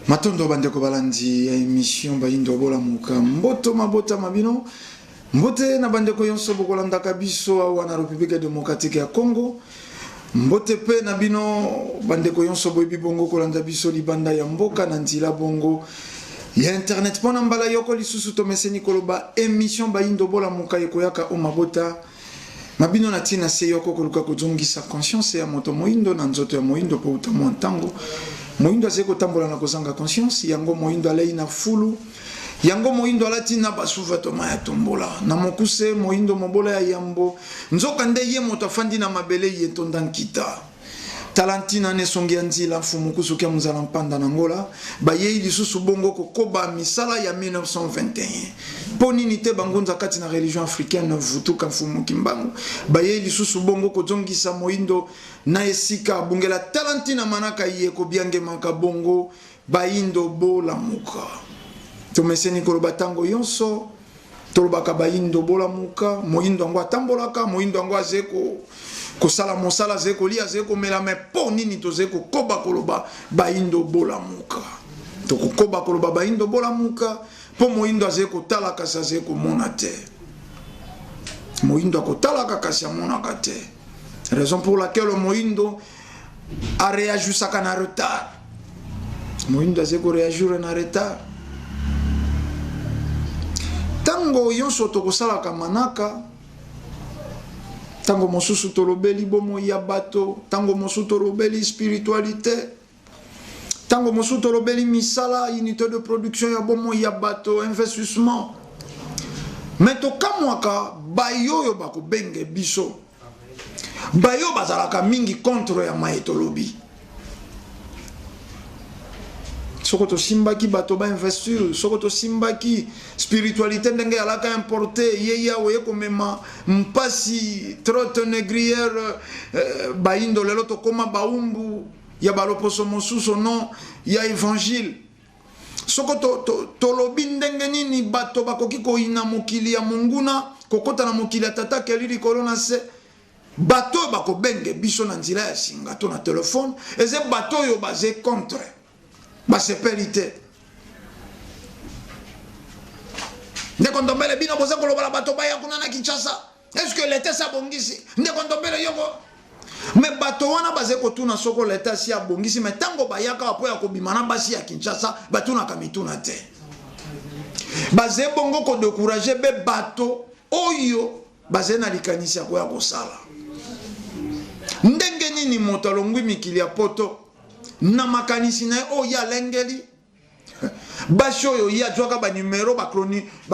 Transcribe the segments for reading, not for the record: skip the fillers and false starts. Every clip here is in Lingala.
Matondo bandeko balandi ya émission Bayindo bola muka mboto mabota mabino mbote na bandeko yonso bokolanda kabiso awa na République démocratique ya Congo mbote pe na bino bandeko yonso boyebi bongo kolanda biso libanda ya mboka na nzila bongo ya internet pona mbala yoko lisusu to meseni koloba émission Bayindo bola muka ekoyaka o mabota mabino na tina se yoko koluka kuzungisa conscience ya moto moindo na nzoto ya moindo po utamu ntango moindo azeko tambola na kozanga conscience yango moindo alei na fulu yango moindo alati na basuva to maya tombola na mokuse moindo mobola ya yambo nzoka nde ye moto afandi na mabele ye tondankita talantina ne songi nzila fumu kusukia muzala mpanda na ngola baye lisusu bongo kokoba misala ya 1921 poni nite bangonza kati na religion africaine vutuka fumu kimbangu baye lisusu bongo kozongisa moindo na esika bungela talantina manaka ye ko biange maka bongo bayindo bola muka to meseni ko batango yonso tolobaka bayindo bola muka moindo ngo atambolaka moindo ngo azeko kosala mosala zeko lia zeko mela me po nini to zeko koba koloba bayindo bola muka to koba koloba bayindo bola muka po moindo azeko talaka sa zeko monate moindo akotalaka kasi monaka te raison pour laquelle moindo a réagi saka na retard moindo azeko réagir na retard tango yonso to kosala kamanaka tango mosusu tolobeli bomo ya bato tango mosusu tolobeli spiritualité tango mosusu tolobeli misala unité de production ya bomo ya bato investissement mais to kamwaka bayoyo bako benge biso bayo bazalaka mingi contre ya maetolobi soko to simbaki bato ba investir soko to simbaki spiritualité ndenge alaka importer yeya oye komema mpasi trotte négrière bayindo lelo to koma baumbu ya baloposo mosusu non ya évangile soko to lobi ndenge nini bato bakoki koina mokili ya monguna kokota na mokili ya tata kelili kolona se bato bako benge biso na nzila ya singa to na téléphone eze bato yo baze contre basepelite ndeko ndombele bino boza koloba bato baya kuna na Kinshasa est-ce que l'état sa bongisi ndeko ndombele yoko mais bato wana baze kotuna soko l'état si abongisi mais tango bayaka apo ya kobimana basi ya Kinshasa batuna kamituna te baze bongo ko décourager be bato oyo baze na likanisi ya koya kosala ndenge nini moto alongwi mikili ya poto na makanisi na o ya lengeli basho yo ya jwaka ba numéro ba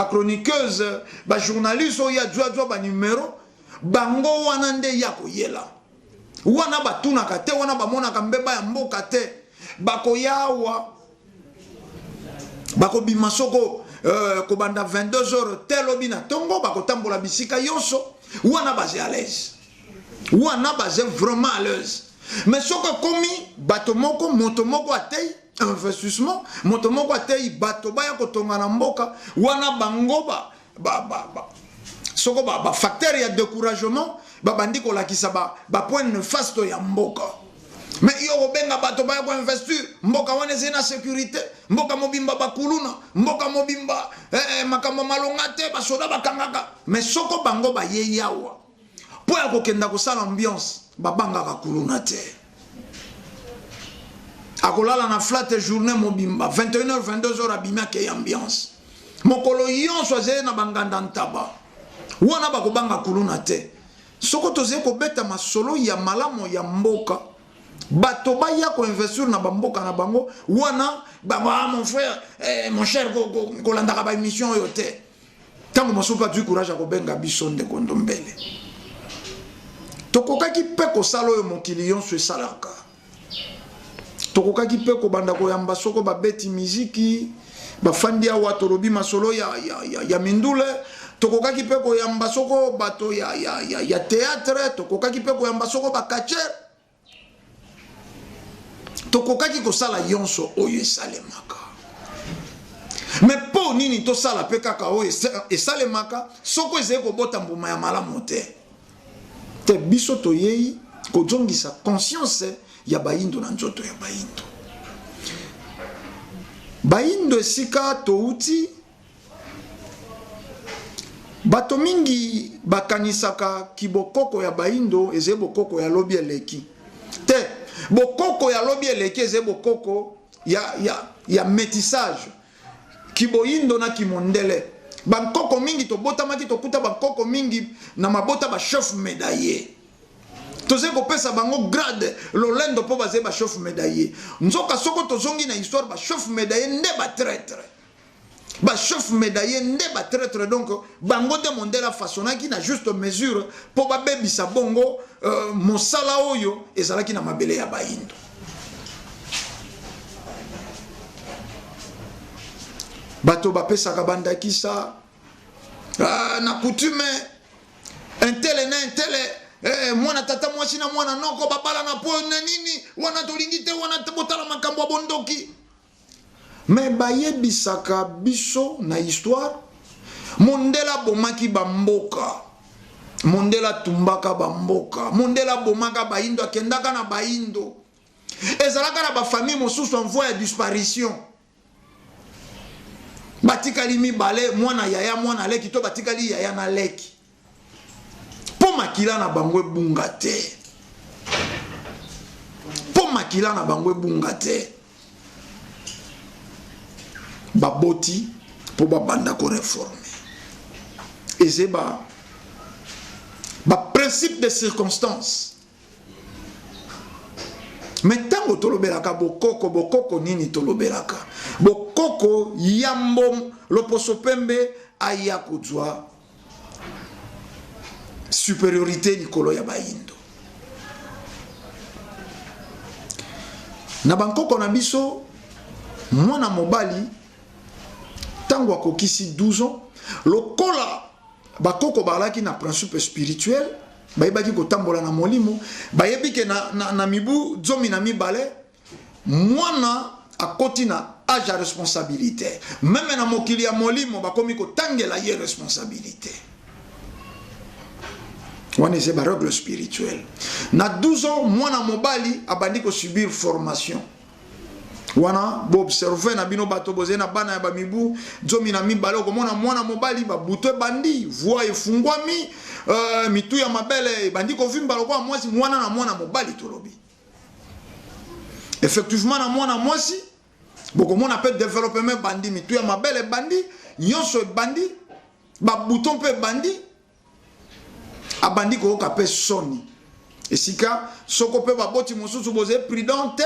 chroniqueuse ba journaliste o ya jwa ba numéro bango wana nde ya koyela wana batuna kate wana bamona kambeba ya mboka te bakoyawa bako bimasoko ko banda 22h telobi na tongo bakotambola bisika yonso wana baze à l'aise wana baze vraiment à l'aise mais ce que komi bato moko moto moko atei investissement moto moko atei bato baya kotonga na mboka wana bango soko ba facteur ya découragement bandi ko lakisa ba point néfaste ya mboka mais yo benga bato baya ko investir mboka wana zena sécurité mboka mobimba bakuluna mboka mobimba makambo malonga te basoda bakangaka mais soko bango ba ye yawa po ya kokenda ko sala ambiance babanga kakuluna te akolala na flat journée mobimba 21h 22h abimia ke ambiance mokolo yonso aze na banganda ntaba wana bakobanga kuluna te soko toze ko beta masolo ya malamo ya mboka bato baya ko investir na bamboka na bango wana mon frère mon cher ko landaka ba émission yo te tango mosupa du courage ko benga bisonde kondombele tokokaki pe kosala oyo mokili yonso esalaka tokokaki pe kobanda koyamba soko babeti miziki bafandi awa tolobi masolo ya mindule tokokaki pe koyamba soko bato ya théâtre tokokaki pe koyamba soko bakacher tokokaki kosala yonso oyo esalemaka mais po nini tosala pe kaka oyo esalemaka soko ezali kobota mbuma ya malamu te te biso toyei kozongisa conscience ya bayindo na nzoto ya bayindo baindo esika touti bato mingi bakanisaka ki bokoko ya baindo eze bokoko ya lobi eleki te bokoko ya lobi eleki eze bokoko ya métissage ki boindo na ki mondele bankoko mingi tobotamaki tokuta bankoko mingi na mabota ba chef médaillé toze kopesa bango grade lolendo po baze ba chef médaillé nzoka soko tozongi na histoire ba chef médaillé nde ba traître ba chef médaillé nde ba traître donc bango de mondela façonnaki na juste mesure po ba bebisa bongo mosala oyo ezalaki na mabele ya baindo bato bapesaka bandakisa na coutume intele na intele mwana tata mwasi na mwana noko babala na po na nini wana tolingi te wana botala makambo ya bondoki me bayebisaka biso na histoire mondela bomaki bamboka mondela tumbaka bamboka mondela bomaka baindo akendaka na baindo ezalaka na bafamille mosusu en voie ya disparition batikali mibale mwana yaya mwana leki to batikali yaya na leki po makila na bango ebunga te po makila na bango ebunga te baboti po babanda ko réformer eze ba principe de circonstance mais tango tolobelaka bokoko nini tolobelaka bokoko yambo loposo pembe aya kuzwa supériorité likolo ya baindo na bankoko na biso mwana mobali tango akokisi 12 ans lokola bakoko balaki na principe spirituel bayebaki kotambola na molimo bayebike na mibu zomi na mibale mwana akoti na âge ya responsabilité même na mokili ya molimo bakomi kotangela ye responsabilité wana eze barègle spirituelle na 12 ans mwana mobali abandi kosubir formation wana boobserve na bino bato boze na bana ya bamibu zomi na mibale okomona mwana mobali babuto ebandi voix efungwami mitu ya mabele ebandi kovimba lokola mwasi mwana na mwana mobali tolobi effectivement na mwana mwasi bokomona pe développement bandi mitu ya mabele bandi nyonso ebandi babuto mpe ebandi abandi koyoka pe soni esika soko pe baboti mosusu boze prudente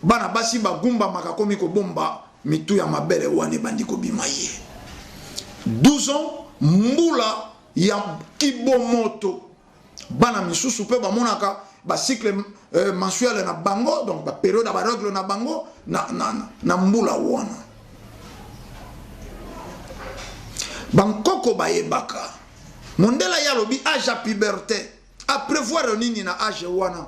bana basi bagumba makakomi kobomba mitu ya mabele wane bandi kobima ye 12 ans mbula ya kibomoto bana misusu pe bamonaka ba cycle mensuel na bango donc ba période ba règle na bango na mbula wana bankoko bayebaka mondela ya lobi âge à puberté à prévoir nini na âge wana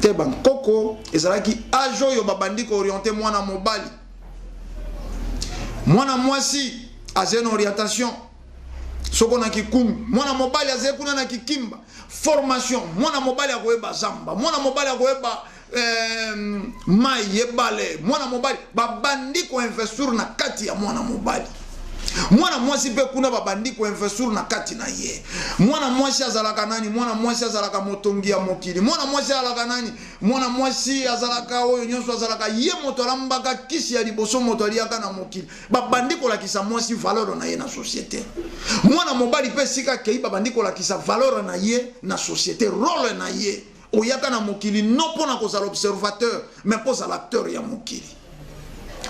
te bankoko ezalaki âge oyo babandi ko orienter mwana mobali mwana mwasi aze na orientation soko na kikumi mwana mobali aze kuna na kikimba formation mwana mobali akoyeba zamba mwana mobali akoyeba mai yebale mwana mobali babandi ko investir na kati ya mwana mobali mwana mwasi pe kuna babandi ko investir na kati na ye mwana mwasi azalaka nani mwana mwasi azalaka motongi ya mokili mwana mwasi azalaka nani mwana mwasi azalaka oyo nyonso azalaka ye moto alambaka kisi ya liboso moto aliaka na mokili babandi kolakisa mwasi valeur na ye na société mwana mobali pe sika kei babandi kolakisa valeur na ye na société rôle na ye oyaka na mokili non pona kozala observateur mais kozala acteur ya mokili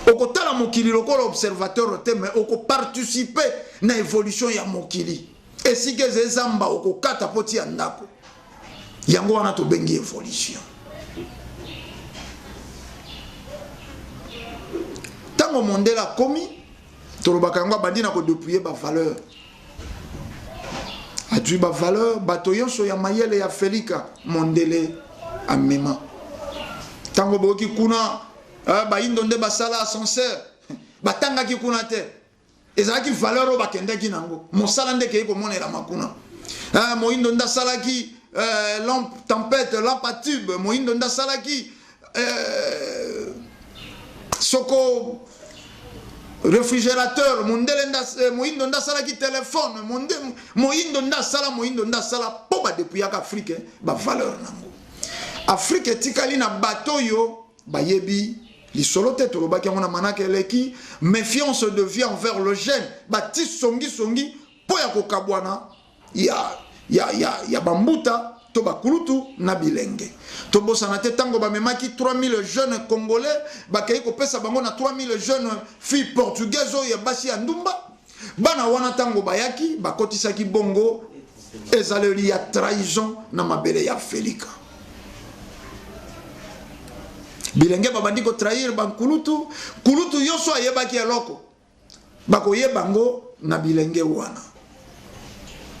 okotala mokili lokola observateur te mais oko participer na évolution ya mokili esika ezamba okokata poti ya ndako yango wana tobengi évolution tango mondela komi tolobaka yango abandi na kodépouiller ba valeur adui ba valeur bato yonso ya mayele ya felika mondele amema tango boki kuna baindo nde basala ascenseur batangaki kuna te ezalaki valeur oyo bakendaki nango mosala nde kei komonela makuna moindo nde asalaki lampe tempête lampe à tube moindo nde asalaki soko réfrigérateur moindo nda sala ki téléphone moindo nda sala po ba depuis Afrique ba valeur nango Afrique etikali na bateau yo ba yebi li solo te to ba ki ngona manaka eleki méfiance devient envers le jeune ba ti songi po ya kokabwana ya bambuta to bakulutu na bilenge to bosana te tango ba memaki 3000 jeunes congolais ba kei ko pesa bango na 3000 jeunes filles portugaises ya basi ya ndumba bana wana tango bayaki bakotisaki bongo ezaleli ya trahison na mabele ya Felika bilenge babandi ko trahir bankulutu kulutu yoso ayebaki eloko bakoyebango na bilenge wana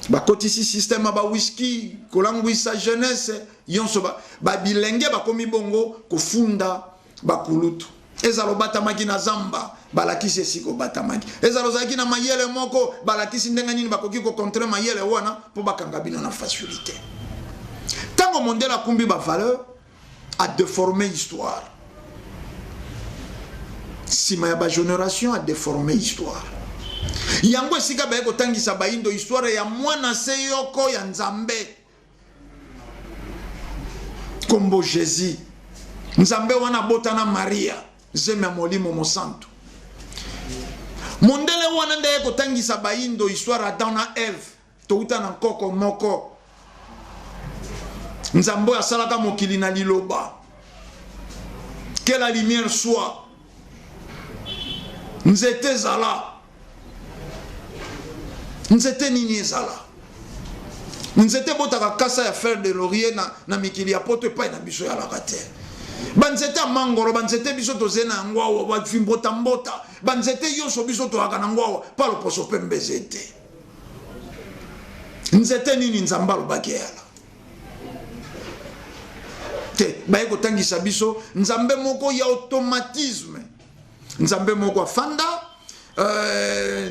bakotisi système ba whisky kolangwisa jeunesse yonso ba bilenge bakomi bongo kofunda bakulutu ezalo batamaki na zamba balakisi siko batamaki ezalo zaki na mayele moko balakisi ndenga nini bakoki ko contrer mayele wana po bakanga bino na facilité tango mondela kumbi ba valeur a déformé histoire sima ya ba génération a déformé histoire yango esika baye kotangisa baindo histoire ya mwana seyoko ya nzambe kombo Jésus nzambe wana botana Maria zeme molimo mosantu mondele wana ndaye kotangisa baindo histoire Adam na Eve touta na nkoko moko nzambe asalaka mokili na liloba que la lumière soit nzete zala nzete nini ezala nzete botaka kasa ya fer de laurier na mikili ya poto epai na biso ya lakate banzete mangoro banzete biso tozena ngwawa bafimbota mbota banzete yoso biso toaka na ngwawa palo poso pembezete nzete nini nzamba lobaki yala te baye kotangisa biso nzambe moko ya automatisme nzambe moko afanda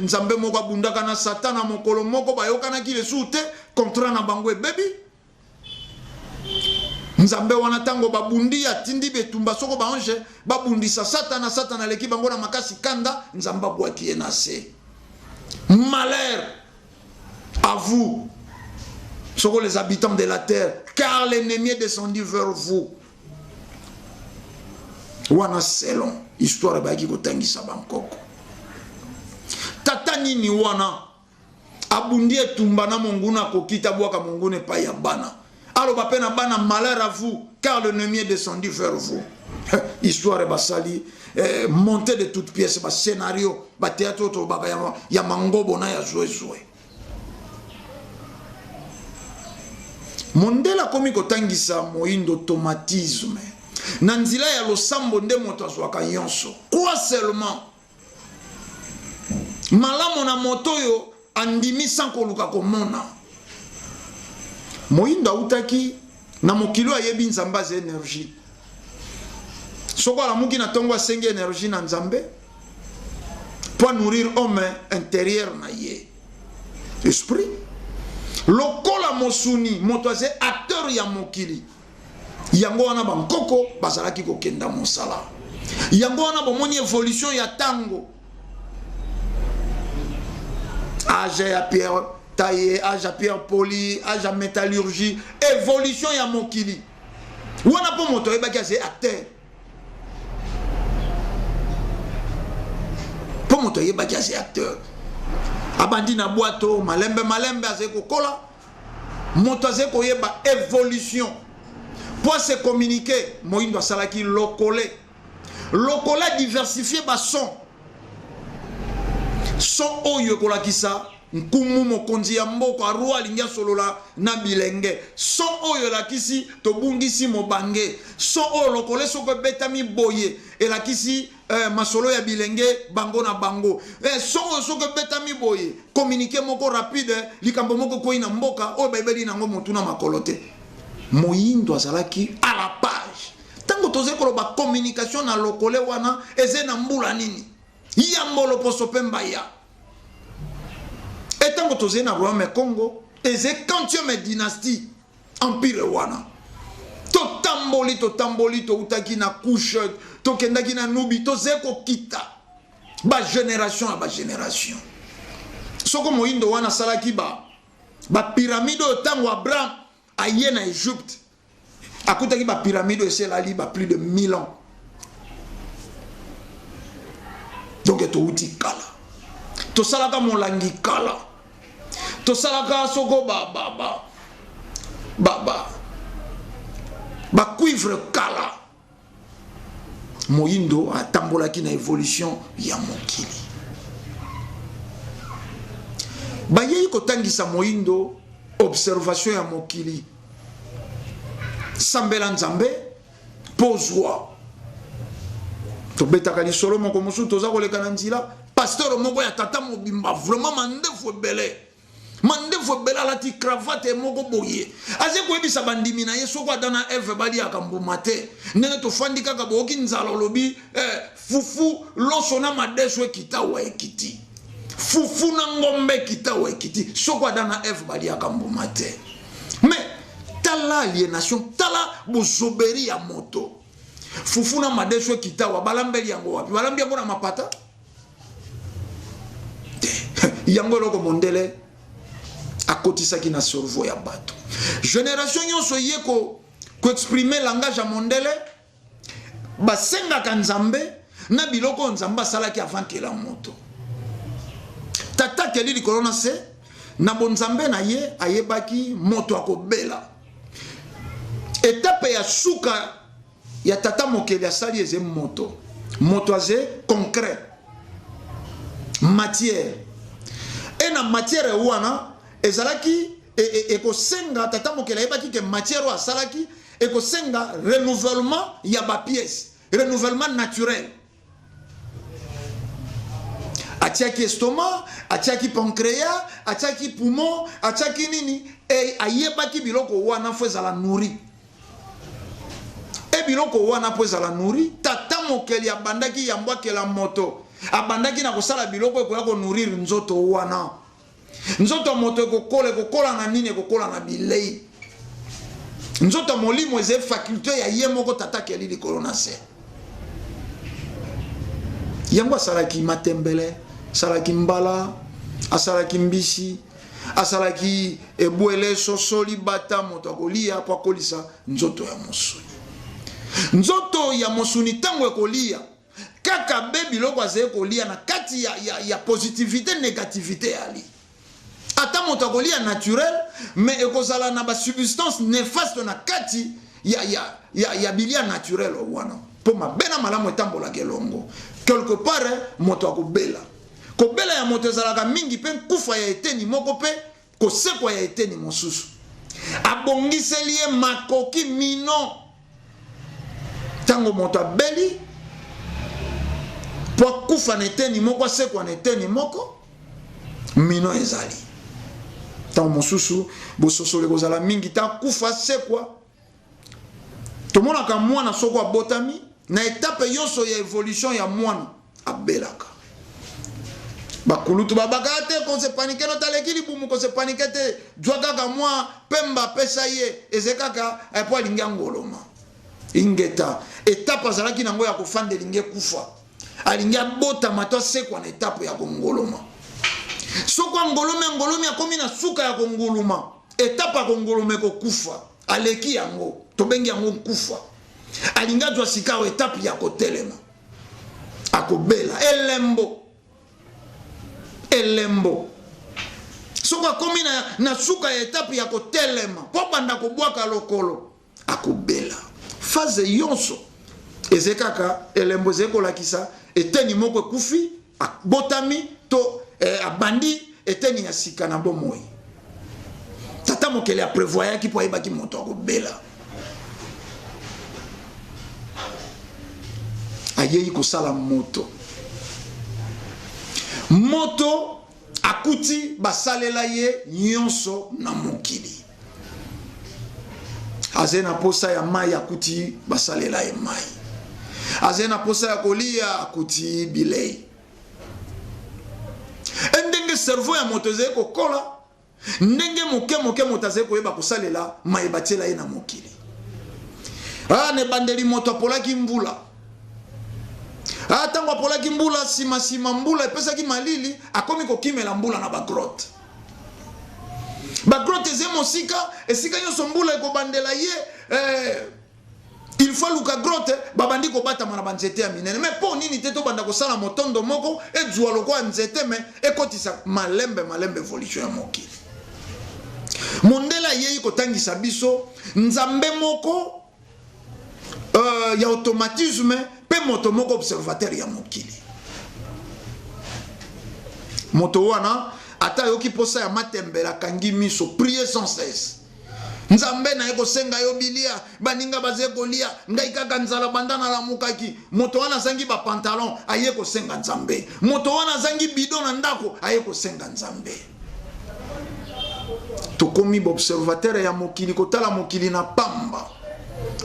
nzambe moko abundaka na satana mokolo moko bayokanaki lesu te contrat na bango ebebi nzambe wana tango babundi atindi betumba soko baange babundisa satana leki bango na makasi kanda nzambe abwaki ye na se malheur à vous soko les habitants de la terre car l'ennemi est descendu vers vous wana selon histoire bayaki kotangisa bankoko tata nini wana abundi etumba na monguna kokita bwaka monguna epai ya bana aloba pe na bana malheur à vous car l'ennemi est descendu vers vous histoire basali montée de toutes pièces ba scénario ba théâtre to baka ya mangobo na ya jouer mondela komi kotangisa moindo automatisme na nzila ya losambo nde moto azwaka nyonso quoi seulement malamu na moto yo andimi sans koluka komona moindo autaki na mokilo ayebi nzambe aza énergie soko alamuki na ntongo asengi énergie na nzambe pour nourrir homme intérieur na ye esprit lokola mosuni moto aza acteur ya mokili yango wana bankoko bazalaki kokenda mosala yango wana bomoni évolution ya tango âge ya pierre taillé âge ya pierre poli âge ya métallurgie évolution ya mokili wana po moto ebaki aza acteur po moto ebaki aza acteur abandi na boato malembe aza kokola moto aza koyeba évolution pour se communiquer moindo asalaki lokole diversifier ba son oyo kolakisa nkumu mokonzi ya mboko arua alingi solola na bilenge son oyo lakisi tobungisi mobange son oyo lokole soko betami boye elakisi masolo ya bilenge bango na bango son oyo soko betami boye communiquer moko rapide likambo moko koyi na mboka oyo baibeli nango motu na makolo te moindo azalaki à la page tango toze koloba communication na lokole wana eze na mbula nini yambolo poso pemba ya et tango toze na royaume Congo eze 40e dynastie empire wana to tamboli to utaki na couche tokendaki na nubi tozeko kita ba génération à ba génération soko moyindo wana salaki ba pyramide otango Abraham aye na Égypte akutaki ba pyramide eselali ba plus de 1000 ans donc to uti kala to salaka molangi kala to salaka soko ba cuivre kala moyindo atambolaki na évolution ya mokili bayei kotangisa moyindo observation ya mokili sambela nzambe pozwa tobetaka lisolo moko mosusu toza koleka na nzela pasteur moko ya tata mobimba vraiment mandefu ebele alati cravate moko boye aze koyebisa bandimi na ye soko adana eve baliaka mbuma te ndenge tofandi kaka boyoki nzala olobi fufu loso na madeso ekita wa ekiti fufu na ngombe ekita wa ekiti soko adana eve baliaka mbuma te mais tala aliénation tala bozoberi ya moto fufu na madeso ekita wa balambeli yango wapi balambi yango na mapata yango eloko mondele akotisaki na cerveau ya bato génération nyonso ye ko exprimer langage ya mondele basengaka nzambe na biloko nzambe asalaki avant kela moto tata keli likolo na se na bonzambe na ye ayebaki moto akobela etape ya suka ya tata mokeli asali eze moto aze concret matière et na matière wana ezalaki ekosenga tata mokeli ayebaki ke matière oyo asalaki ekosenga renouvellement ya bapièce renouvellement naturel atiaki estomac atiaki pancréas atiaki poumon atiaki nini e ayebaki biloko wana fo ezala nourri e biloko wana po ezala nourri tata mokeli abandaki yambwakela moto abandaki na kosala biloko ekoya konourrir nzoto wana nzoto moto ekokola na nini ekokola na bilei nzoto molimo eze faculté ya ye moko tata keli likolo na se yango asalaki matembele asalaki mbala asalaki mbisi asalaki ebwele sosoli bata moto akolia po akolisa nzoto ya mosuni nzoto ya mosuni ntango ekolia kaka be biloko azali kolia na kati ya positivité négativité ali ata moto akolia naturel mais ekozala na basubstance néfaste na kati ya bilia naturel wana po mabe na malamu etambolaka elongo quelque part moto akobela kobela ya moto ezalaka mingi mpe kufa ya eteni moko mpe kosekwa ya eteni mosusu abongiseli ye makoki mino ntango moto abeli po akufa na eteni moko asekwa na eteni moko mino ezali ntango mosusu bososolo ekozala mingi ta kufa sekwa tomonaka mwana soko abotami na etape nyonso ya évolution ya mwana abelaka bakulutu babaka te kose panike no taleki libumu kose panike te jwa kaka mwa pemba pesa ye eze kaka po alingi angoloma ingeta etape azalaki nango ya kofanda elingi kufa alingi abotama to asekwa na etape ya kongoloma soko angolomi akomi na suka ya kongoloma etape ya kongoloma ekokufa aleki yango tobengi yango kufa alingi azwa sika etape ya kotelema akobela elembo soko akomi na suka ya etape ya kotelema po banda kobwaka lokolo akobela phase yonso eze kaka elembo ezekolakisa eteni moko ekufi abotami to abandi eteni ya sika na bomoi tata mokeli aprevoyaki po ayebaki moto akobela ayei kosala moto akuti basalela ye nyonso na mokili aze na posa ya mai akuti basalela ye mai aze na posa ya kolia akuti bilei ndenge cerveau ya moto ezali kokola ndenge moke moto azali koyeba kosalela mai batiela ye na mokili ne bandeli moto apolaki mvula Atango apola ki mbula sima mbula epesa ki malili akomi ko kimela mbula na ba grotte. Ba grotte ezemo sika esika nyoso mbula eko bandela ye il faut luka grotte babandi ko bata mana banzete ya minene mais po nini te to banda ko sala motondo moko e zuwa loko nzete mais ekotisa malembe evolution ya mokili. Mondela yeyi ko tangisa biso nzambe moko ya automatisme pe moto moko observateur ya mokili. Moto wana ata yoki posa ya matembela kangi miso prier sans cesse. Nzambe na eko senga yo bilia baninga bazeko lia ngai kaka nzala bandana la mukaki moto wana zangi ba pantalon ayeko senga nzambe moto wana zangi bidon na ndako ayeko senga nzambe. Tokomi observateur ya mokili kotala mokili na pamba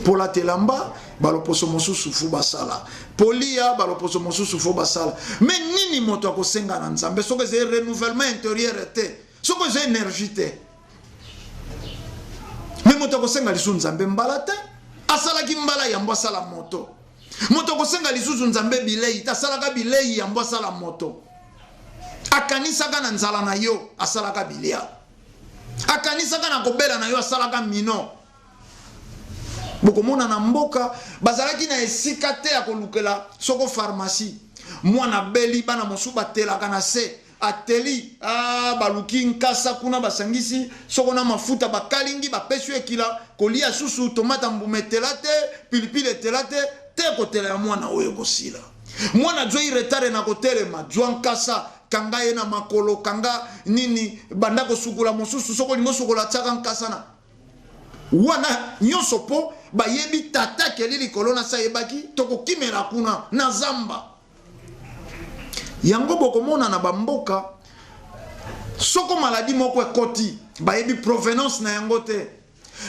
pola telamba baloposo mosusu fu basala polia baloposo mosusu fu basala mais nini moto akosenga na nzambe soko ze renouvellement intérieur te soko ze énergie te mais moto akosenga lisusu nzambe mbala te asalaki mbala ya mbwa sala moto moto akosenga lisusu nzambe bilei tasalaka bilei ya mbwa sala moto akanisaka na nzala na yo asalaka bilia akanisaka na kobela na yo asalaka mino. Bokomona na mboka bazalaki na esika te ya kolukela soko pharmacie mwana beli bana mosuba telaka na se ateli baluki nkasa kuna basangisi soko na mafuta bakalingi bapesi ekila kolia susu tomata mbume telate pilipili telate te kotela ya mwana oyo kosila mwana joi retare na kotelema jwa nkasa kanga ye na makolo kanga nini banda kosukula mosusu soko lingo sukola tsaka nkasa na wana nyonso po bayebi tata kelili kolona sa yebaki toko kimera kuna na zamba yango bokomona na bamboka soko maladi moko ekoti bayebi provenance na yango te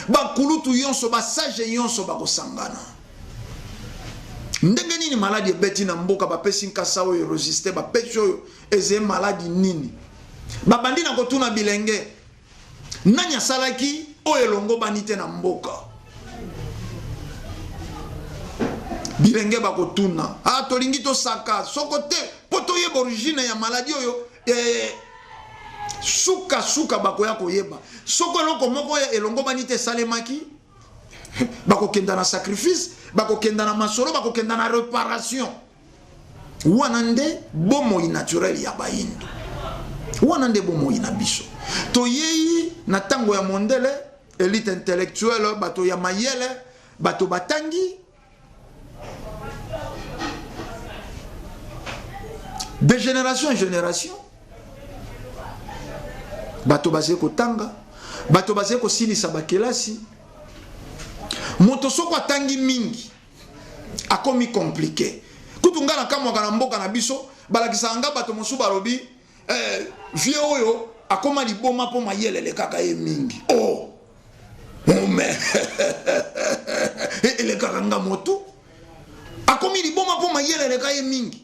bakulutu yonso basage yonso bakosangana ndenge nini maladi ebeti na mboka bapesi nkasa oyo resiste bapesi oyo eze maladi nini babandi na kotuna bilenge nani asalaki oyo elongo banite na mboka bilenge bakotuna tolingi tosaka soko te po toyeba origine ya maladi oyo suka bakoya koyeba soko eloko moko elongo banite esalemaki bakokenda na sacrifice bakokenda na masolo bakokenda na réparation wana nde bomoi naturel ya bayindo wana nde bomoi na biso toyei na tango ya mondele élite intellectuelle bato ya mayele bato batangi de génération en génération bato bazé kotanga bato bazé kosilisa bakelasi moto soko atangi mingi akomi compliqué kutungana kama kana mboka na biso balakisa nga bato mosu balobi vie oyo akoma liboma po mayelele kaka ye mingi mais ele kaka nga moto akomi liboma po mayelele kaka ye mingi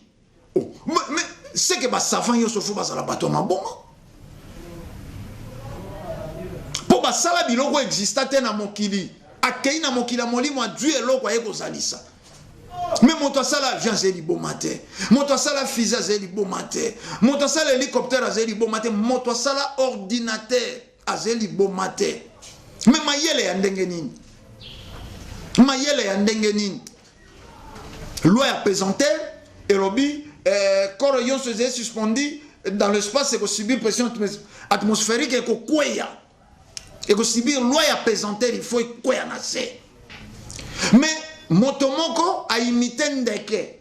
mais c'est que ba savant yo sofu basala bato maboma po basala biloko existate na mokili akei na mokila molimo adui eloko ayeko zalisa mais moto asala avion azeli boma te moto asala fusée azeli boma te moto asala hélicoptère azeli boma te moto asala ordinateur azeli boma te mais mayele ya ndenge nini loi ya pesanteur elobi corps yonso est suspendu dans l'espace et que subir pression atmosphérique et que kweya et que subir loi ya pesanteur il faut kweya na se mais motomoko a imité ndeke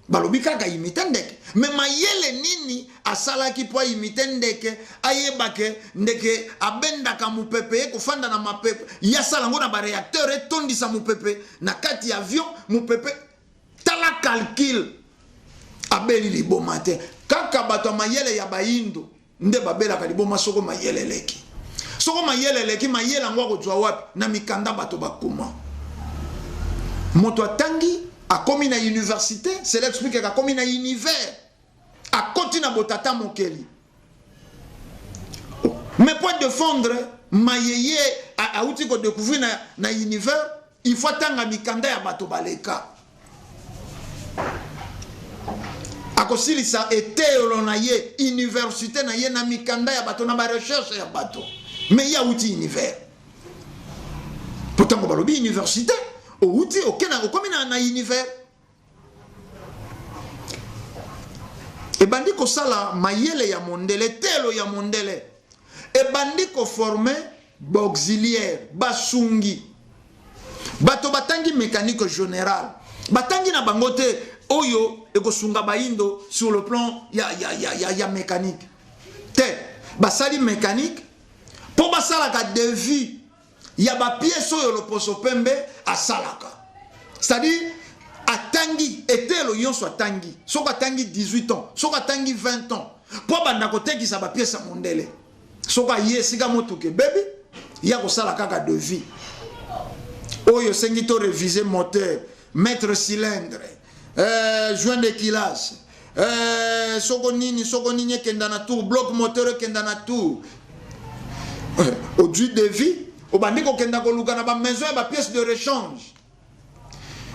balobi kaka imité ndeke mais mayele nini asalaki po imité ndeke ayebake ndeke abendaka mupepe kofanda na mapepe yasala ngo na ba réacteur etondisa mupepe na kati ya avion mupepe tala calcul abeli liboma te kaka bato mayele ya bayindo nde babelaka liboma soko mayele leki soko mayele leki mayele ngo kozwa wapi na mikanda bato bakuma moto atangi akomi na université c'est l'explique akomi na univers akoti na botata mokeli mais pour défendre mayeye a outi ko découvrir na univers il faut tanga mikanda ya bato baleka akosilisa etelo na ye université na ye na mikanda ya bato na ba recherche ya bato mais ya uti univers pourtant ko balobi université o uti okena okomi na univers e bandi ko sala mayele ya mondele telo ya mondele e bandi ko former auxiliaire basungi bato batangi mécanique générale batangi na bangote oyo ekosunga baindo sur le plan ya mécanique te basali mécanique po basalaka devis ya ba pièce oyo loposo pembe asalaka c'est-à-dire atangi etelo yonso atangi soko atangi 18 ans soko atangi 20 ans po banda kotekisa ba pièce mondele soko yesika motuke bébé ya kosala kaka devis oyo sengi to réviser moteur mettre cylindre joint d'équilage soko nini kenda na tour bloc moteur kenda na tour au du devis au bandiko kenda ko luka na ba maison ba pièce de rechange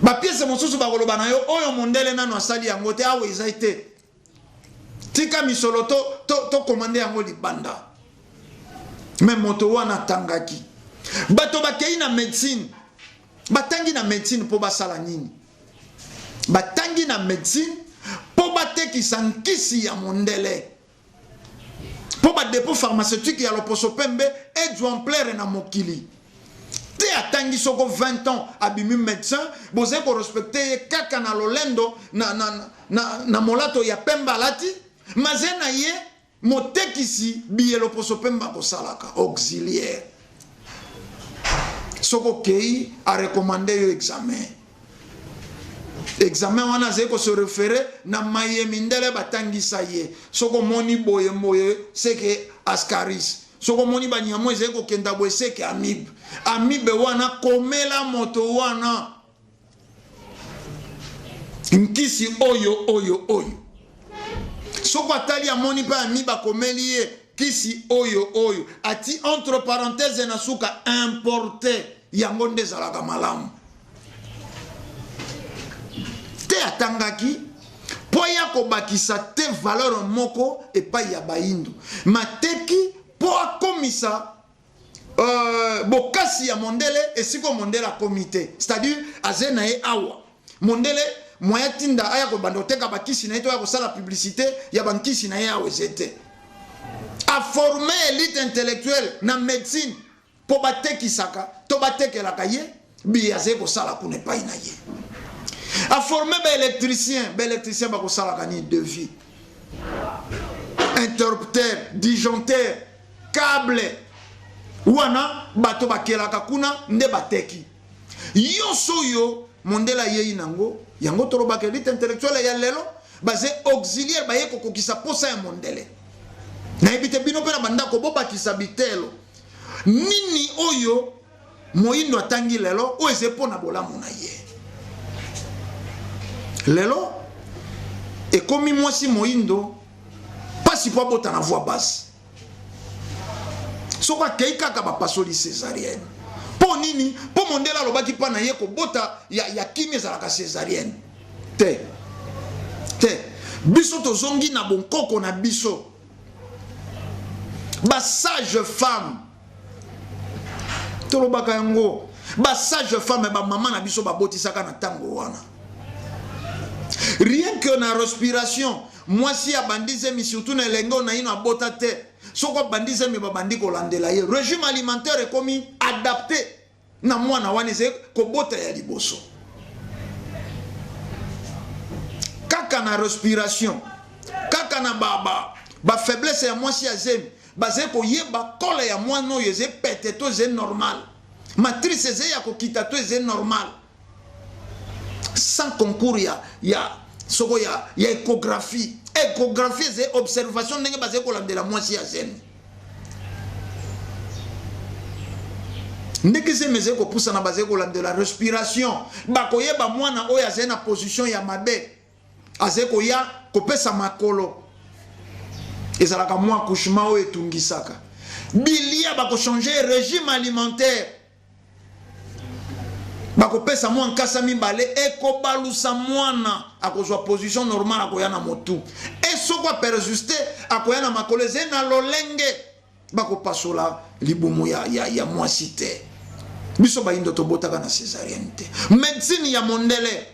ba pièce mosusu ba koloba na yo oyo mondele nano asali yango te awe izaite tika misolo to commander yango libanda même moto wana tangaki bato bakei na médecine batangi na médecine po basala nini batangi na médecine po batekisa nkisi ya mondele po ba dépôt pharmaceutique ya loposo pembe exemplaire na mokili te atangi soko 20 ans abimi médecin boze ko respecter kaka na lolendo na molato ya pemba lati mazena ye motekisi biye loposo pemba ko salaka auxiliaire soko kei a recommandé yo examen wana zeko se référer na maye mindele batangisa ye soko moni boye seke ascaris soko moni banyamo zeko kenda boye seke amibe wana komela moto wana nkisi oyo soko atali amoni pa amiba komeli ye kisi oyo ati entre parenthèses na suka importé yango ndezalaka malamu te atangaki po ya kobakisa te valeur moko epai ya baindo mateki po akomisa bokasi ya mondele esiko mondele akomite c'est-à-dire azena ye awa mondele moya tinda aya kobanda oteka bakisi na ye to ya kosala publicité ya bankisi na ye awa ezete a formé élite intellectuelle na médecine po batekisaka to batekelaka ye biyaze kosala kuna epai na ye a formé électricien bakosalaka ni devis interrupteur disjoncteur câble wana bato bakelaka kuna nde bateki yoso yo mondela yei nango yango tolobaka élite intellectuelle ya lelo basé auxiliaire baye kokokisa posa ya mondele na ebite bino pe na bandako bobakisa bitelo nini oyo moyindo atangi lelo o ezepo na bolamu na ye lelo ekomi mwasi moyindo pasi po abota na voix basse soko akei kaka bapasoli césarienne po nini po mondela alobaki mpa na ye kobota ya kimi ezalaka césarienne te biso tozongi na bonkoko na biso basage femme tolobaka yango basage femme bamama na biso babotisaka na ntango wana rien que na respiration mwasi abandizemi surtout na elengo na ino abota te soko bandizemi babandi kolandela ye régime alimentaire ekomi adapté na mwana wana eze kobota ya liboso kaka na respiration kaka na ba faiblesse ya mwasi azemi baze koyeba kole ya mwana oyo eze pete to eze normal matrice eze ya kokita to eze normal sans concours ya soko ya échographie eze observation ndenge baze kolandela mwasi ya zemi ndenge zemeze kopusa na baze kolandela respiration bakoyeba mwana oyo aze na position ya mabe aze koya kopesa makolo ezalaka mwa accouchement oyo etungisaka bilia bakochanger régime alimentaire bakopesa mwa nkasa mibale ekobalusa mwana akozwa position normale akoya na motu esoko aperjuste akoya na makolo eze na lolenge bakopasola libumu ya mwasi te. Biso bayindo tobotaka na césarienne te. Médecine ya mondele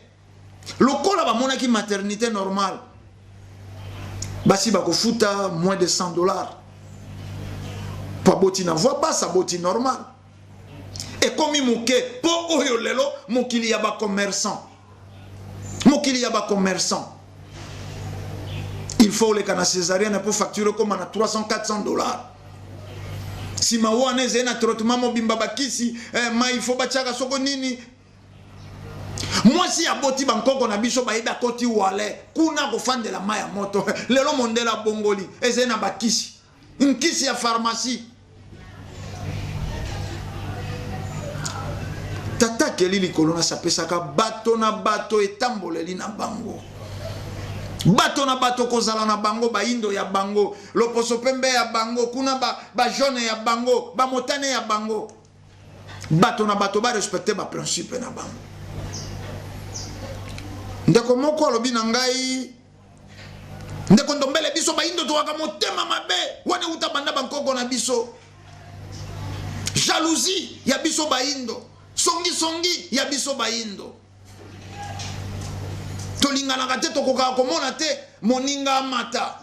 lokola bamonaki maternité normale basi bakofuta moins de $100 pa boti na voix basse boti normal. Et comme moke po oyo lelo mokili ya ba commerçant. Mokili ya ba commerçant. Il faut le kana césarienne pour facturer comme na $300-400. Si mawane zena traitement mobimba bakisi ma il faut bachaka soko nini. Moi si aboti bankoko na biso ba yeba koti wale kuna ko fandela maya moto lelo mondela bongoli ezena bakisi. Nkisi ya pharmacie. Tata keli likolo na sapesaka bato na bato etamboleli na bango. Bato na bato kozala na bango baindo ya bango, loposo pembe ya bango, kuna ba jaune ya bango, ba motane ya bango. Bato na bato ba respecter ba principe na bango. Ndeko moko alobi na ngai ndeko ndombele biso baindo to waka motema mabe wane uta banda bankoko na biso. Jalousie ya biso baindo. Songi ya biso baindo. Tolingana kate tokoka komona te moninga mata.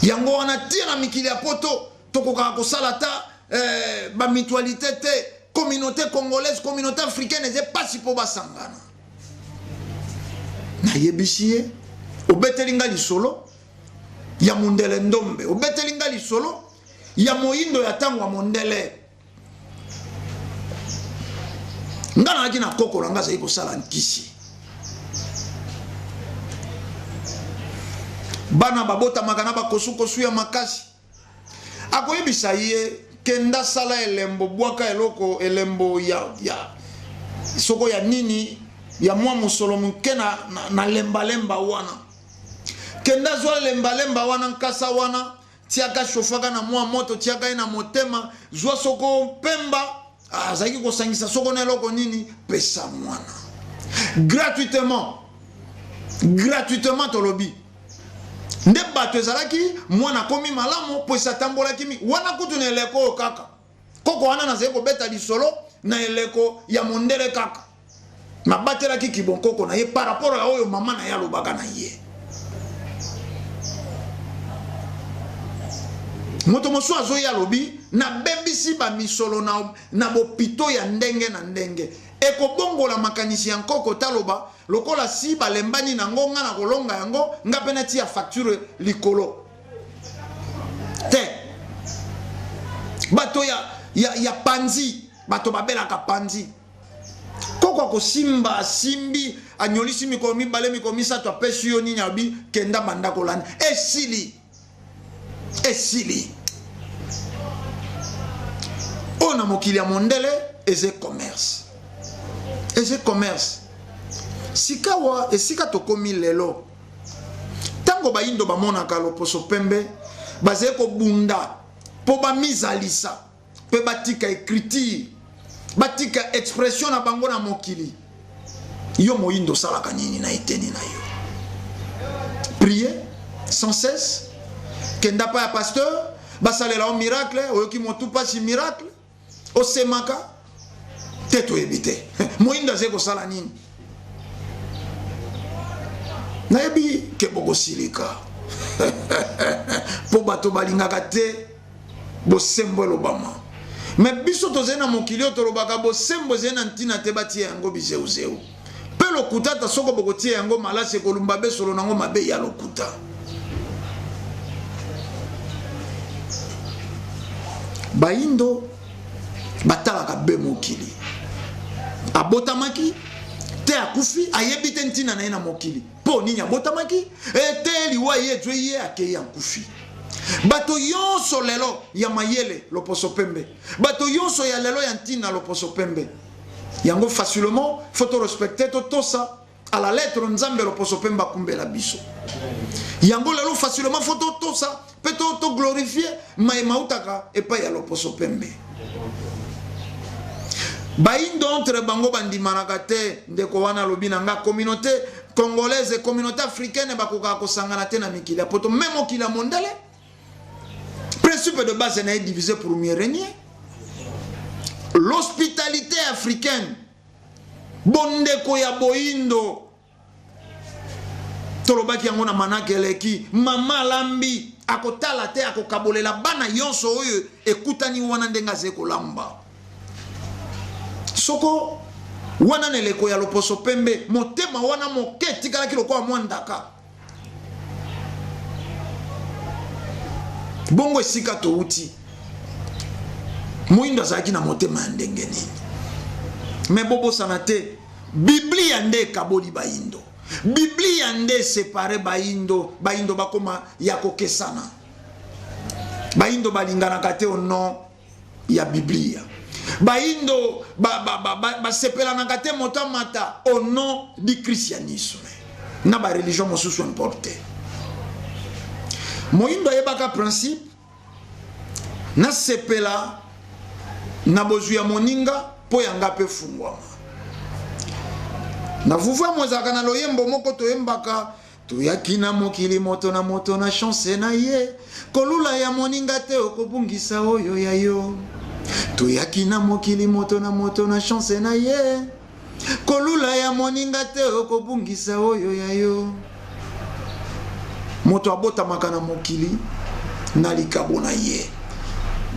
Yango wana tira mikili ya poto tokoka kosala ta ba mutualité te communauté congolaise communauté africaine eze pasi po basangana. Na yebisiye obetelinga lisolo ya mondele ndombe obetelinga lisolo ya moindo ya tango ya mondele. Ngana laki na koko langa za yiko sala nkisi. Bana babota makana bakosu ya makasi. Ako yebisa ye kenda sala elembo bwaka eloko elembo ya soko ya nini ya mwa musolo mukena na lemba wana. Kenda zwa lemba wana nkasa wana tiaka shofaka na mwa moto tiaka ina motema zwa soko pemba. Azaki ko sangisa soko na eloko nini pesa mwana. Gratuitement tolobi. Nde bato ezalaki mwana komi malamu pesa tambola kimi wana kutu na eleko kaka. Koko wana na zeko beta lisolo na eleko ya mondele kaka. Mabatela ki kibonkoko na ye par rapport à oyo mama na ya lobaka na ye. Moto mosu azo ya lobi na bebisi ba misolo na bopito ya ndenge na ndenge. Eko bongo la makanisi ya nkoko taloba lokola si balembani na ngonga na kolonga yango nga penati ya facture likolo. Te. Bato ya panzi, bato babelaka panzi. Koko ko simba simbi anyolisi mikomi bale mikomi sato apesi yo nini abi kenda banda kolana. Esili. On a mokili ya mondele eze commerce. Sikawa esika tokomi lelo. Tango baindo bamonaka loposo pembe bazeko bunda po ba mizalisa pe batika écriture batika expression na bango na mokili. Yo moindo salaka nini na eteni na yo. Prier sans cesse. Kenda pa ya pasteur basalela o miracle oyoki motu pasi miracle osemaka teto ebite moinda zeko sala nini na yebi ke bogo silika po bato balingaka te bosembo lobama me biso tozena mokili tolobaka bosembo zena ntina te batie yango bizeuzeu pe lokuta ta soko bogo tie yango malase kolumba be solo nango mabe ya lokuta. Baindo batalaka be mokili abotamaki te akufi ayebite ntina na ena mokili po nini abotamaki ete liwa ye jwe ye ake ya kufi. Bato yonso lelo ya mayele loposo pembe bato yonso ya lelo ya ntina loposo pembe yango facilement faut respecter tosa à la lettre nzambe loposo pembe kumbela biso yango lelo facilement faut tosa peut to glorifier mai mautaka epa ya loposo pembe. Baindo entre bango bandimanaka te ndeko wana lobi na nga communauté congolaise communauté africaine bakoka kosangana te na mikili ya poto même mokili ya mondele. Principe de base est divisé pour mieux régner. L'hospitalité africaine bondeko ya boindo tolobaki yango na manakeleki mama lambi akotala te akokabolela bana yonso oyo ekutani wana ndenga zeko lamba soko wana neleko ya loposo pembe motema wana moke tikala kiloko wa mwandaka bongo esika to uti moindo azalaki na motema ya ndenge nini me bobo sanate biblia nde kaboli baindo biblia nde separe baindo bakoma ya kokesana baindo balinganaka te au nom ya biblia baindo basepelanaka te moto amata au nom du christianisme na ba religion mosusu importe moindo ayebaka principe na sepela na bozwi ya moninga po yanga pe fungwama na vuvwa mwezaka na loyembo moko toyembaka tuyaki na mokili moto na chance na ye kolula ya moninga te okobungisa oyo ya yo tuyaki na mokili moto na chance na ye kolula ya moninga te okobungisa oyo ya yo moto abotamaka na mokili na likabo na ye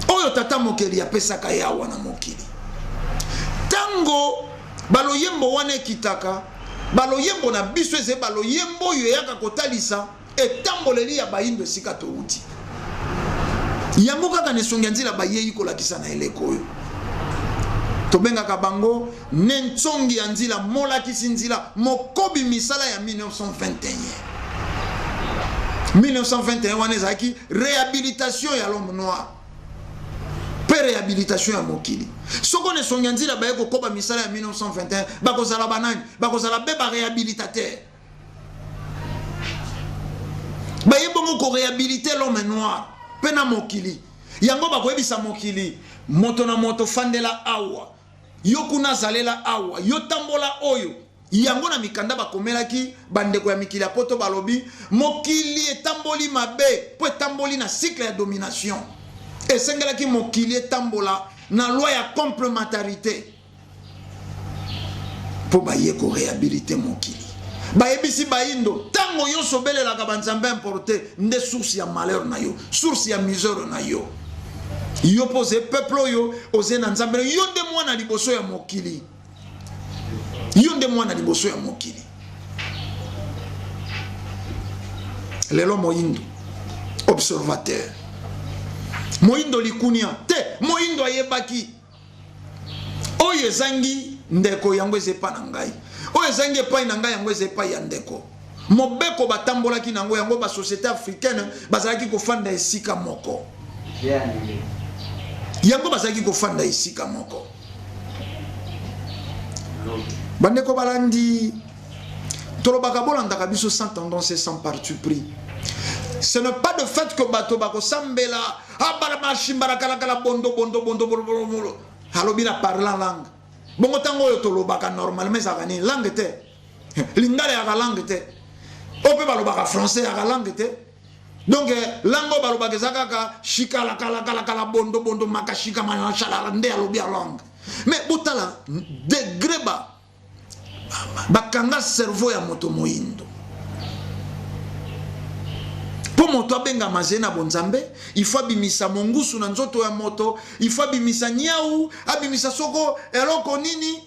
oyo tata mokili apesaka yawa na mokili tango baloyembo wana ekitaka baloyembo na biso eze baloyembo oyo eyaka kotalisa etamboleli ya baindo esika touti yango kaka nesongi ya nzela bayei kolakisa na eleko oyo tobengaka bango ne ntsongi ya nzela molakisi nzela mokobi misala ya 1921 wana ezalaki réhabilitation ya l'homme noir pe réhabilitation ya mokili soko ne songi ya nzela baye kokoba misala ya 1921 bakozala banani bakozala be baréhabilitateur baye bongo koréhabilite l'homme noir pe na mokili yango bakoyebisa mokili moto na moto fandela awa yo kuna zalela awa yo tambola oyo yango na mikanda bakomelaki bandeko ya mikili ya poto balobi mokili etamboli mabe po etamboli na cycle ya domination esengelaki mokili etambola na loi ya complémentarité po baye ko réhabiliter mokili bayebisi baindo tango yo sobelelaka banzambe importé nde source ya malheur na yo source ya misère na yo yo pose peuple oyo oze na nzambe yo nde mwana liboso ya mokili yo nde mwana liboso ya mokili lelo moindo observateur moindo likunia te moindo ayebaki oyo ezangi ndeko yango ezepa na ngai oyo ezangi epai na ngai yango ezepa ya ndeko mobeko batambolaki nango yango ba société africaine bazalaki kofanda esika moko yango bazalaki kofanda esika moko bandeko balandi tolobaka bolandaka biso sans tendance et sans parti pris. Ce n'est pas de fait que bato bako sambela abara kala bondo halobi na parlant langue bongo tango yo tolobaka normalement ça gani langue te lingala ya langue te ope balobaka français ya langue te donc langue balobaka zakaka shikala kala bondo makashika manachala nde alobi ya langue mais botala degré bakanga cerveau ya moto moindo po moto abenga mazena bonzambe il faut bimisa mongusu na nzoto ya moto il faut bimisa nyau abimisa soko eloko nini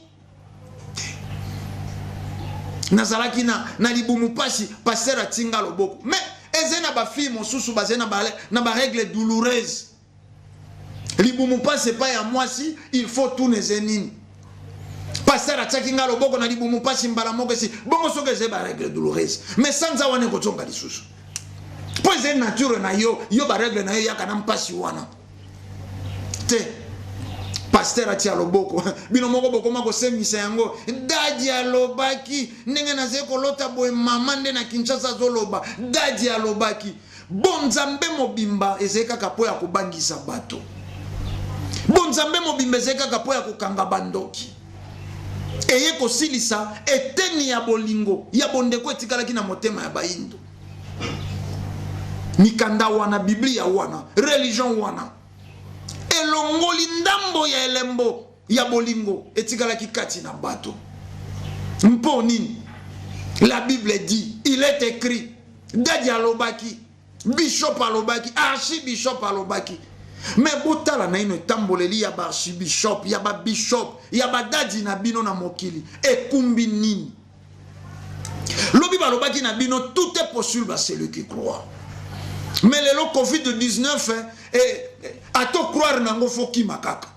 nazalaki na libumu pasi passer tinga loboko mais ezena ba fille mosusu bazena na ba règle douloureuse libumu pasi pas ya mwasi il faut tout nezenini passer atsakinga loboko na libumu pasi mbala moko si bongo soke ze ba règle douloureuse mais sans awane ko tonga lisusu poze nature na yo ba règle na yo yaka na mpasi wana te pasteur atia loboko bino moko bokoma ko semisa yango dadi alobaki ndenge na zeko lota boy mama nde na Kinshasa zoloba dadi alobaki bonzambe mobimba ezeka kapo ya kubangisa bato bonzambe mobimbeze kaka po ya kokanga bandoki eye kosilisa eteni ya bolingo ya bondeko etikalaki na motema ya bayindo mikanda wana biblia wana religion wana elongoli ndambo ya elembo ya bolingo etikalaki kati na bato mpo nini la Bible dit il est écrit dadi alobaki bishop alobaki archibishop alobaki mais botala na ino tamboleli ya ba archibishop ya ba bishop ya ba dadi na bino na mokili ekumbi nini lobi balobaki na bino tout est possible à celui qui croit mais le Covid-19 a to croire nango foki makaka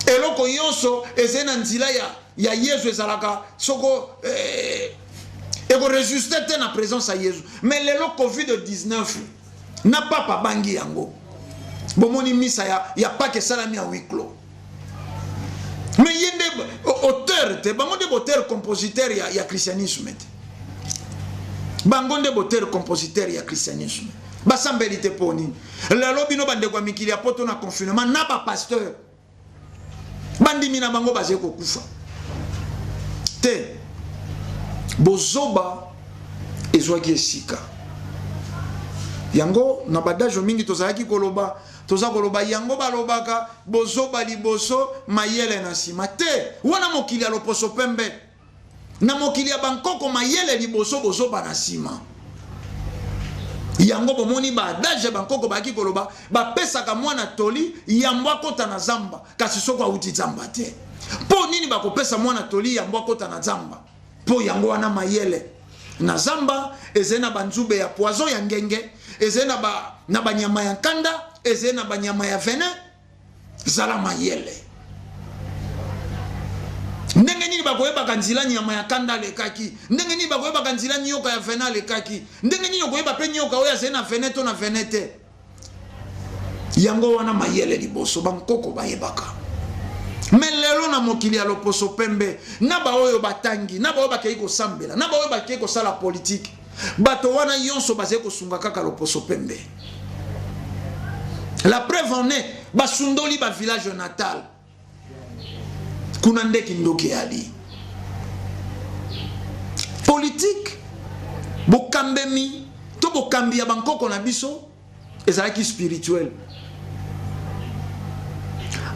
eloko yonso ezena nzila ya Yesu ezalaka soko eko résister te na présence à Yesu mais le Covid-19 na papa bangi yango bomoni misa ya pake salami ya huis clos mais yende auteur te bango de auteur compositeur ya christianisme te bango de auteur compositeur ya christianisme basambeli te poni lelo bino bande kwa mikili ya poto na confinement na ba pasteur bandimi na bango baze kokufa te bozoba ezwaki esika yango na badajo mingi tozalaki koloba toza koloba yango balobaka bozoba liboso mayele na sima te wana mokili ya loposo pembe na mokili ya bankoko mayele liboso bozoba na sima yango bomoni badaje bankoko baki koloba bapesaka mwana toli yambo akota na zamba kasi soko auti zamba te po nini bakopesa mwana toli yambo akota na zamba po yango wana mayele na zamba ezena banzube ya poison ya ngenge ezena na banyama ya nkanda ezena banyama ya venin zala mayele ndenge nini bakoyebaka nzila nyama ya kanda lekaki ndenge nini bakoyebaka nzila nyoka ya venin lekaki ndenge nini okoyeba pe nyoka oyo azena venin to na venin te yango wana mayele liboso bankoko bayebaka mais lelo na mokili ya loposo pembe na baoyo batangi na baoyo bakei kosambela na baoyo bakei kosala politique bato wana yonso baze kosunga kaka loposo pembe la preuve en est basundoli ba village natal kuna ndeki ndoki ali politique bokambemi to bokambi ya bankoko na biso ezalaki spirituel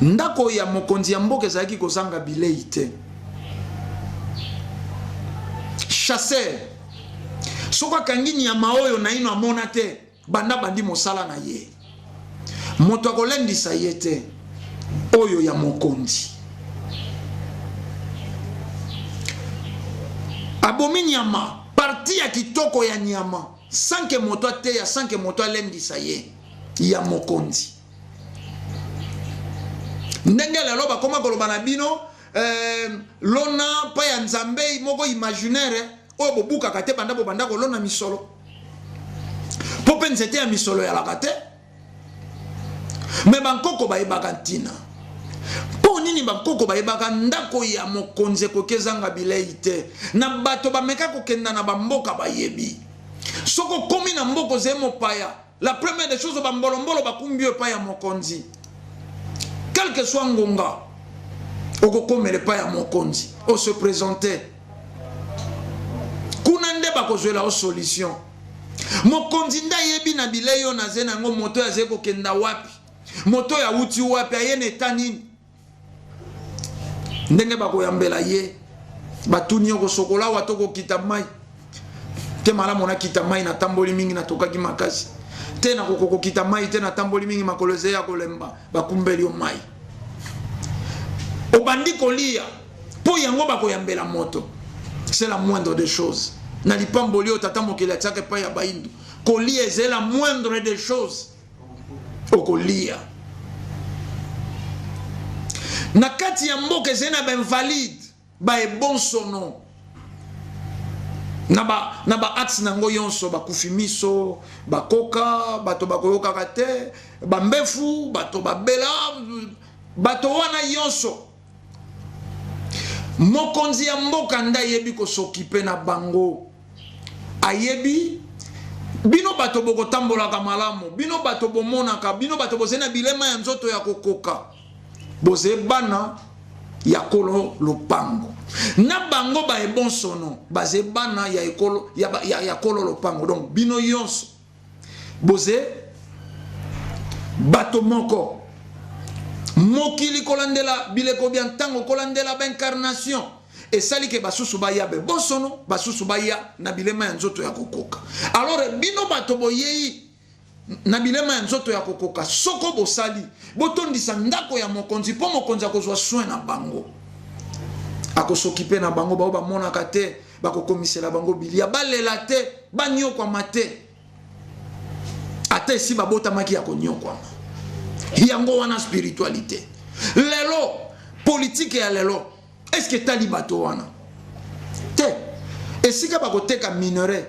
ndako ya mokonzi ya mboka ezalaki kozanga bilei te chasseur soko akangi nyama oyo na ino amona te banda bandi mosala na ye moto akolendisa ye te oyo ya mokonzi abomi nyama parti ya kitoko ya nyama sanke moto te ya sanke moto alendisa ye ya mokonzi ndenge lelo bakoma koloba na bino lona pa ya nzambe moko imaginaire oyo bobukaka te banda bobanda kolona misolo po mpe nzete ya misolo yalaka te me bankoko bayebaka ntina mpo nini bankoko bayebaka ndako ya mokonzi ekoki ezanga bilei te na bato bameka kokenda na bamboka bayebi soki okomi na mboka ozali mopaya la première des choses bambolombolo bakumbi oyo epai ya mokonzi quel que soit ngonga okokomela epai ya mokonzi ose présente kuna nde bakozwela o solution mokonzi nde ayebi na bilei oyo nazali nango moto oyo azali kokenda wapi moto oyo awuti wapi aye na eta nini ndenge bakoyambela ye batuni yo kosokola awa to kokita mai te malamu nakita mai natamboli mingi natokaki makasi te na kokokita mai te natamboli mingi makolo eze ya kolemba bakumbeli yo mai obandi kolia po yango bakoyambela moto c'est la moindre des choses na lipamboli oyo tata mokili atiaka epai ya baindu kolia eze la moindre des choses okolia na kati ya mboka ezali na bainvalide baebonsono na ba axe nango yonso bakufi miso bakoka bato bakoyokaka te bambefu bato babela bato wana yonso mokonzi ya mboka nda ayebi kosokipe na bango ayebi bino bato boko tambola kamalamu, bino bato bomonaka, bino bato bozena bilema ya nzoto ya kokoka. Boze bana ya kolo lopango. Na bango ba e bon sono, baze bana ya ekolo ya kolo lopango. Donc bino yonso boze bato moko mokili kolandela bileko biantango kolandela ba incarnation. Et sali ke basusu baya be bonsono basusu baya na bilema ya nzoto ya kokoka. Alors bino bato boyei na bilema ya nzoto ya kokoka soko bosali botondisa ndako ya mokonzi po mokonzi akozwa soin na bango akosokipe na bango ba monaka te bakokomisela bango bilia balela te banyokwa mate ate si babota maki ya konyokwa yango wana spiritualité lelo politique ya lelo. Est-ce que tali bato wana te esika bakoteka minerai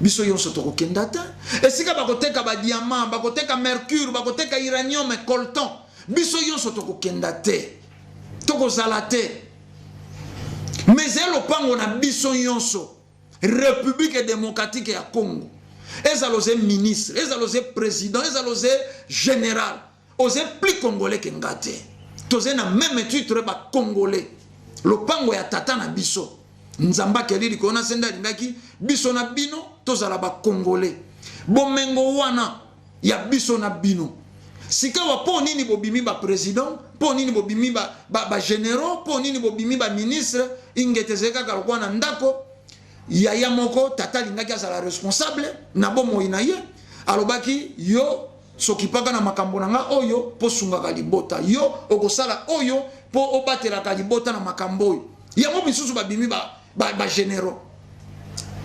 biso yonso tokokenda te esika bakoteka ba diamant bakoteka mercure bakoteka uranium et coltan biso yonso tokokenda te tokozala te mais lopango na biso yonso République démocratique ya Congo ezaloze ministre ezaloze président ezaloze général oze plus congolais que ngate toze na même titre ba congolais. Lopango ya tata na biso nzamba kelili kona senda lingaki biso na bino tozala ba congolais bomengo wana ya biso na bino sikawa po nini bobimi ba président po nini bobimi ba généraux po nini bobimi ba ministre ingetezeka kalokwa na ndako ya moko tata lingaki azala responsable na bomo inaye alobaki yo sokipaka na makambo nanga oyo po sungaka libota yo okosala oyo po obatela libota na makambo oyo yango bisusu babimi ba généraux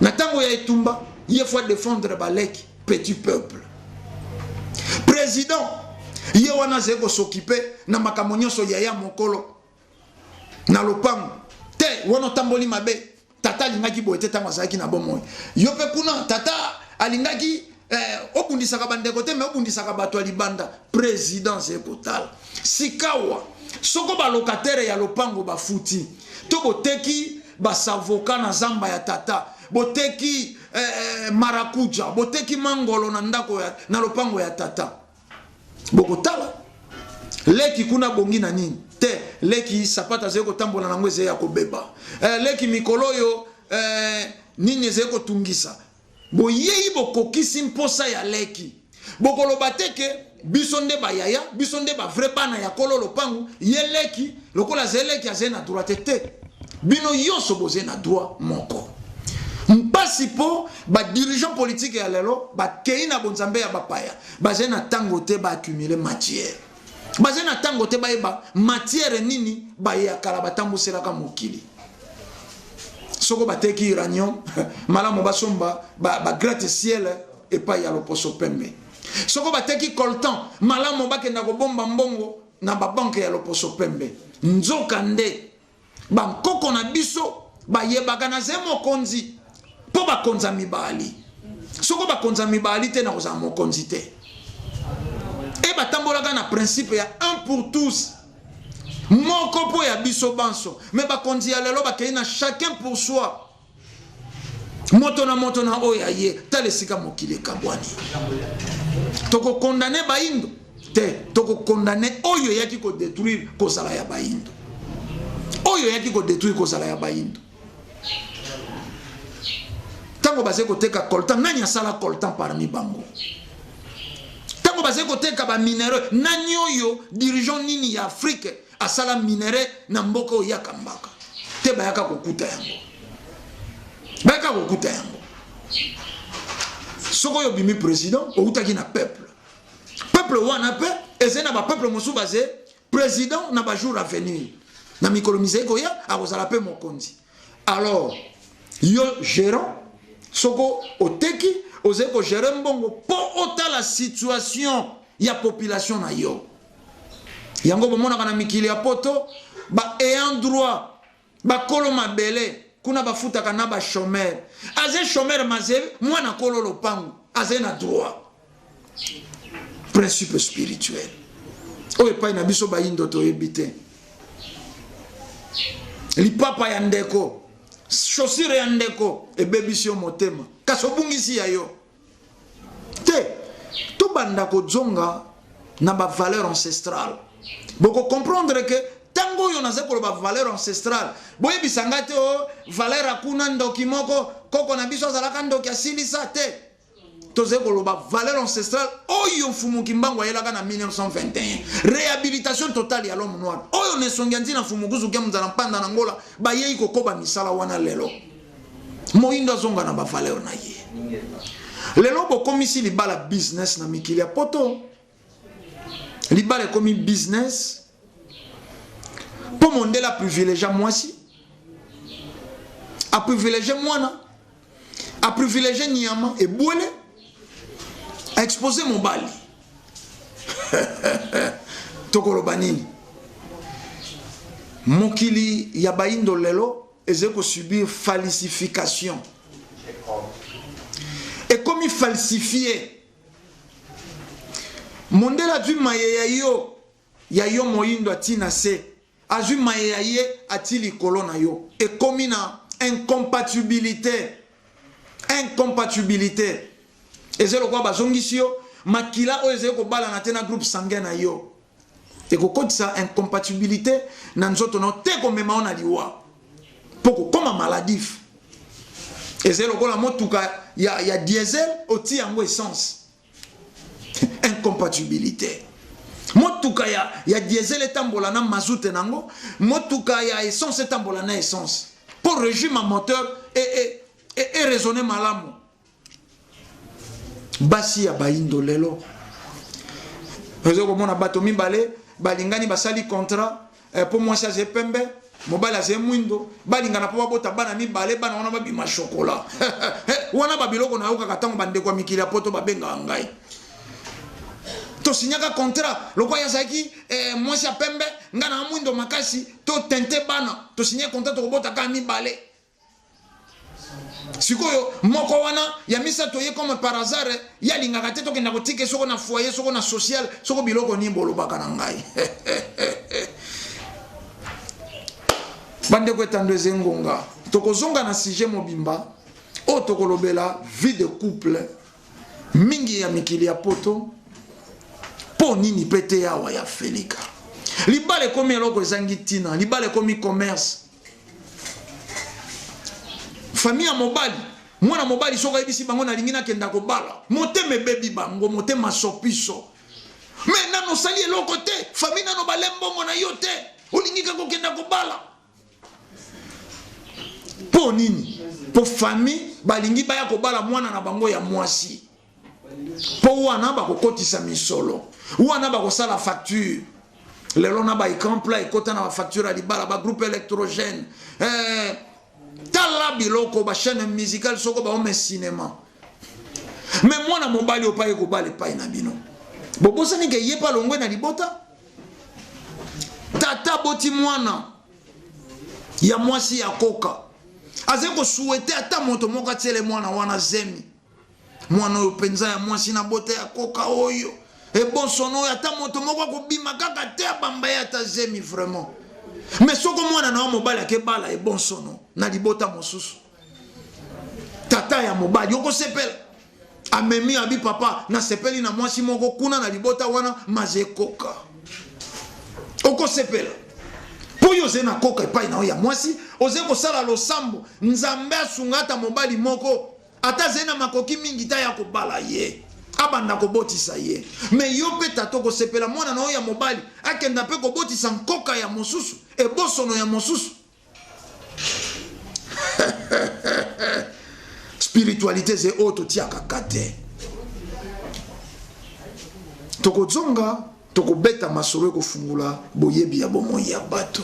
na tango ya etumba il faut défendre baleki petit peuple président ye wana zeko s'occuper na makambo nyonso ya mokolo na lopango te wana tamboli mabe tata alingaki boete tango azalaki na bomoyo yo pe kuna tata alingaki obundisaka bandeko te me obundisaka bato ya libanda présidence ekotala sikawa soko ba locataire ya lopango bafuti to boteki basavoka na zamba ya tata boteki marakuja boteki mangolo na ndako na lopango ya tata bokotala leki kuna bongi na nini te leki sapata zeko tambola na ngweze ya kobeba leki mikoloyo nini zeko tungisa boyei bokokisi mposa ya leki bokoloba teke biso nde bayaya biso nde ba vrai bana ya kolo lopangu ye leki lokola zeleki azena droit te bino yonso boze na droit moko mpasi po ba dirigeant politique ya lelo ba keina bonzambe ya bapaya bazena tango te ba accumuler matière bazena tango te ba eba matière nini ba ya kala batambusela ka mokili soko bateki uranium malamu basomba ba gratte ciel et pas ya loposo pembe soko bateki coltan malamu bakenda ko bomba mbongo na ba banque ya loposo pembe nzoka nde bankoko na biso bayebaka na zemo konzi po bakonza mibali soko bakonza mibali te na kozala mokonzi te e batambolaka na principe ya un pour tous moko po ya biso banso me bakonzi ya lelo bakei na chacun pour soi moto na oya ye talesika mokili kabwani toko condamner baindo te toko condamner oyo yaki ko détruire kozala ya baindo oyo yaki ko détruire kozala ya baindo tango baze ko teka coltan nani asala coltan parmi bango tango baze ko teka ba minéraux nani oyo dirigeant nini ya Afrique asala minéraux na mboko ya kambaka te bayaka kokuta yango bayaka kokuta yango soko yo bimi président outaki na peuple wana pe ezena ba peuple mosu bazé président na ba jour à venir na mikolomise ko ya akozala pe mokonzi alors yo gérant soko oteki ozeko gérer mbongo po otala situation ya population na yo yango bomona kana mikili ya poto ba ayant droit ba kolo mabele kuna bafuta kana ba chômeur aze chômeur maze mwana kolo lopangu aze na droit principe spirituel oye pa na biso ba indo to ebite lipapa ya ndeko chaussure ya ndeko ebebisio motema kaso bungisi ya yo banda ko zonga na ba valeur ancestrale. Boko comprendre que tango yo naze ko ba valeur ancestrale. Boye bisangate o valeur akuna ndoki moko koko na biso azalaka ndoki asilisa te. Toze ko ba valeur ancestrale oyo mfumu kimbango yelaka na 1921. Réhabilitation totale ya l'homme noir. Oyo ne songanzi na mfumu kuzuke muzala mpanda na ngola ba yei ko koba misala wana lelo. Moindo zonga na ba valeur na ye. Lelo bokomisi libala business na mikili ya poto. Libala komi business. Pour monde la privilégier moi si. A privilégier moi a privilégier Niama et Bouele. A exposer mon bali. Tokolo banini. Mokili yabayindo lelo ezeko subir falsification. Et comme il falsifié, mondela du maye yo, ya yo moyindo atina se, a du maye atili kolona yo. Et comme il a incompatibilité, et c'est le quoi bazongisio, makila o ezeko bala na tena groupe sanguin na yo. Et ko ça incompatibilité na nzoto no te ko mema ona liwa. Poko comme maladif. Et c'est le quoi la motuka ya diesel oti yango essence. Incompatibilité. Motuka ya diesel etambola na mazout nango, motuka ya essence etambola na essence. Pour régime un moteur et raisonner malamu. Basi ya baindo lelo. Réseau comme on a bato mibale, balingani basali contrat pour moi ça c'est pembe. Mobile c'est mwindo balinga na po bota bana mibale bana wana babima chocolat wana babiloko na yoka katango bande kwa mikili ya poto babenga ngai to signaka contrat loko ya zaki moi ça pembe ngana mwindo makasi to tente bana to signer contrat to bota ka mibale sikoyo moko wana ya misa to ye comme par hasard ya linga kate to kenda kotike soko na foyer soko na social soko biloko nimbolo baka na ngai bande kwetando ezengonga tokozonga na sujet mobimba o tokolobela vie de couple mingi ya mikili ya poto po nini pete yawa ya felika libale komi eloko ezangi tina libale komi commerce famille mobali mwana mobali soka ebisi bango na lingina kenda kobala moteme bebi bango motema sopiso mais nano sali eloko te famille nano balembongo na yo te olingika kokenda kobala. Pour nini? Pour famille, balingi baya kobala mwana na bango ya mwasi. Pour wana ba kokotisa misolo. Wana ba kosala facture. Lelo na ba ikampla ekota na ba facture ali bala ba groupe électrogène. Tala biloko ba chaîne musicale soko ba ome cinéma. Mais mwana mobali opaye kobala pa ina bino. Bobosa ni ke yepa longwe na libota. Tata boti mwana ya mwasi ya koka. Azeko souhaiter ata moto moko atele mwana wana zemi. Mwana oyo penza ya mwasi na bote ya koka oyo. E bon sono ata moto moko kobima kaka te bamba ya ata zemi vraiment. Mais soko mwana na mobali akebala e bon sono na libota mosusu. Tata ya mobali yoko sepela. Amemi abi papa na sepeli na mwasi moko kuna na libota wana mazekoka. Oko sepela. Poyo zena koka epai na ya mwasi oze ko sala losambo nzambe asungata mobali moko ata zena makoki mingi ta ya kobala ye abanda kobotisa ye me yo pe tato ko sepela mwana na ya mobali akenda pe kobotisa nkoka ya mosusu e bosono ya mosusu spiritualité ze auto tiaka kate tokozonga tokobeta masolo kofungula boyebi ya bomoi ya bato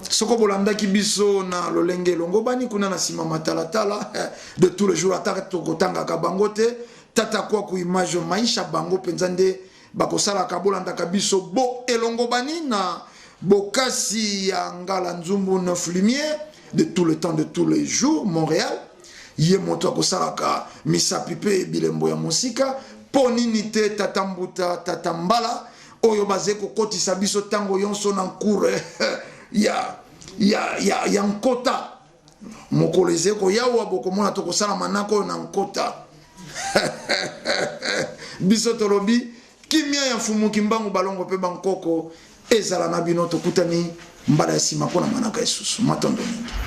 soko bolanda kibiso na lolenge longo bani kuna na sima matalatala de tous les jours ataka tokotanga ka bangote tata kwa ku image maisha bango penzande bakosala ka bolanda kabiso bo elongo bani na bokasi ya ngala nzumbu 9 lumière de tout le temps de tous les jours Montréal ye moto akosala ka misa pipe bilembo ya musika ponini te tatambuta tatambala oyo bazeko kotisa biso tango yonso na nkure ya nkota mokoleze ko yawa bokomona tokosala manako na nkota biso tolobi kimia ya mfumu kimbangu balongo pe bankoko ezala na bino tokutani mbala ya sima pona manaka isusu matondo mingi.